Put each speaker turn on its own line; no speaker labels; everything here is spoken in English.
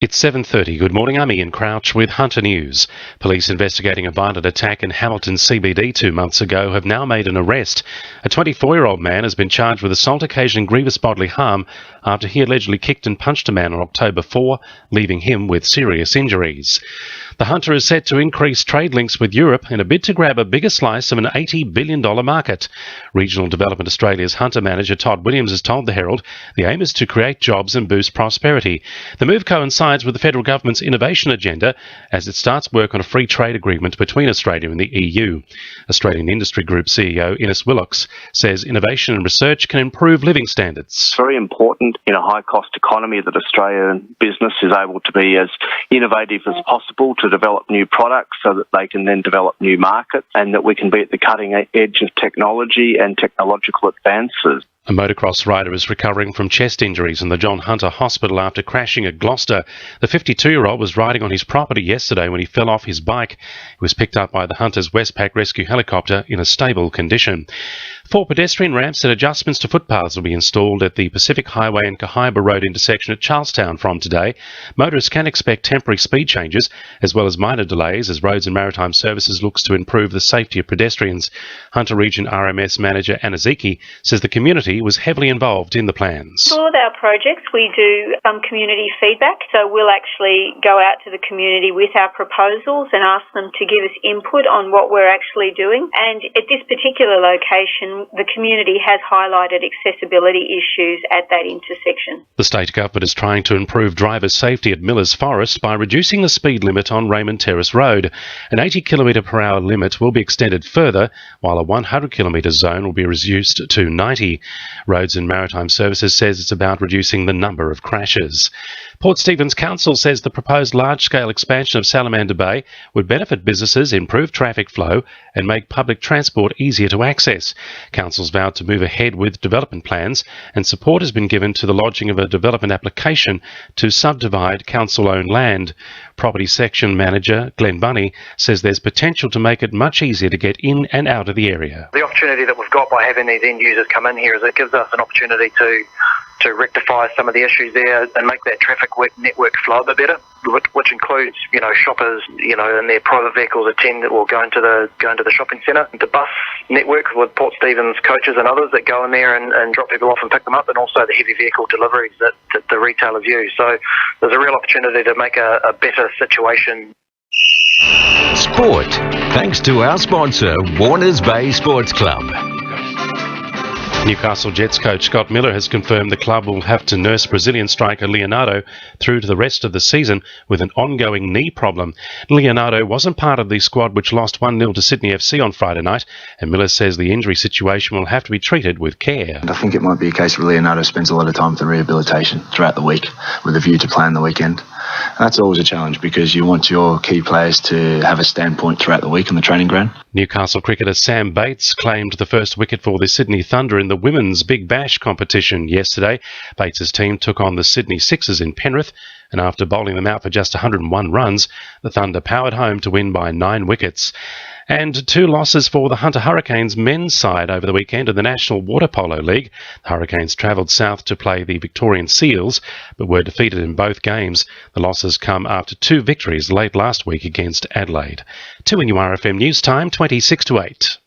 It's 7:30. Good morning, I'm Ian Crouch with Hunter News. Police investigating a violent attack in Hamilton CBD 2 months ago have now made an arrest. A 24-year-old man has been charged with assault occasioning grievous bodily harm after he allegedly kicked and punched a man on October 4, leaving him with serious injuries. The Hunter is set to increase trade links with Europe in a bid to grab a bigger slice of an $80 billion market. Regional Development Australia's Hunter manager Todd Williams has told the Herald the aim is to create jobs and boost prosperity. The move coincides with the federal government's innovation agenda as it starts work on a free trade agreement between Australia and the EU. Australian Industry Group CEO Innes Willox says innovation and research can improve living standards.
It's very important in a high-cost economy that Australian business is able to be as innovative as possible to develop new products so that they can then develop new markets and that we can be at the cutting edge of technology and technological advances.
A motocross rider is recovering from chest injuries in the John Hunter Hospital after crashing at Gloucester. The 52-year-old was riding on his property yesterday when he fell off his bike. He was picked up by the Hunters Westpac rescue helicopter in a stable condition. 4 pedestrian ramps and adjustments to footpaths will be installed at the Pacific Highway and Cahibah Road intersection at Charlestown from today. Motorists can expect temporary speed changes as well as minor delays as Roads and Maritime Services looks to improve the safety of pedestrians. Hunter Region RMS manager Anna Zeki says the community was heavily involved in the plans.
For all of our projects, we do some community feedback. So we'll actually go out to the community with our proposals and ask them to give us input on what we're actually doing. And at this particular location, the community has highlighted accessibility issues at that intersection.
The state government is trying to improve driver safety at Millers Forest by reducing the speed limit on Raymond Terrace Road. An 80 km/h limit will be extended further, while a 100 km zone will be reduced to 90. Roads and Maritime Services says it's about reducing the number of crashes. Port Stephens Council says the proposed large-scale expansion of Salamander Bay would benefit businesses, improve traffic flow and make public transport easier to access. Council's vowed to move ahead with development plans and support has been given to the lodging of a development application to subdivide council-owned land. Property section manager Glenn Bunny says there's potential to make it much easier to get in and out of the area.
The opportunity that we've got by having these end users come in here is it gives us an opportunity to rectify some of the issues there and make that traffic network flow a bit better, which includes, shoppers, in their private vehicles going to the shopping centre. The bus network with Port Stephens coaches and others that go in there and drop people off and pick them up, and also the heavy vehicle deliveries that the retailers use. So there's a real opportunity to make a better situation.
Sport, thanks to our sponsor, Warners Bay Sports Club.
Newcastle Jets coach Scott Miller has confirmed the club will have to nurse Brazilian striker Leonardo through to the rest of the season with an ongoing knee problem. Leonardo wasn't part of the squad which lost 1-0 to Sydney FC on Friday night, and Miller says the injury situation will have to be treated with care.
I think it might be a case where Leonardo spends a lot of time for rehabilitation throughout the week with a view to plan the weekend. And that's always a challenge because you want your key players to have a standpoint throughout the week on the training ground.
Newcastle cricketer Sam Bates claimed the first wicket for the Sydney Thunder in the Women's Big Bash competition yesterday. Bates's team took on the Sydney Sixers in Penrith, and after bowling them out for just 101 runs, the Thunder powered home to win by 9 wickets. And 2 losses for the Hunter Hurricanes men's side over the weekend in the National Water Polo League. The Hurricanes travelled south to play the Victorian Seals, but were defeated in both games. The losses come after 2 victories late last week against Adelaide. 2 in your RFM News Time, 26 to 8.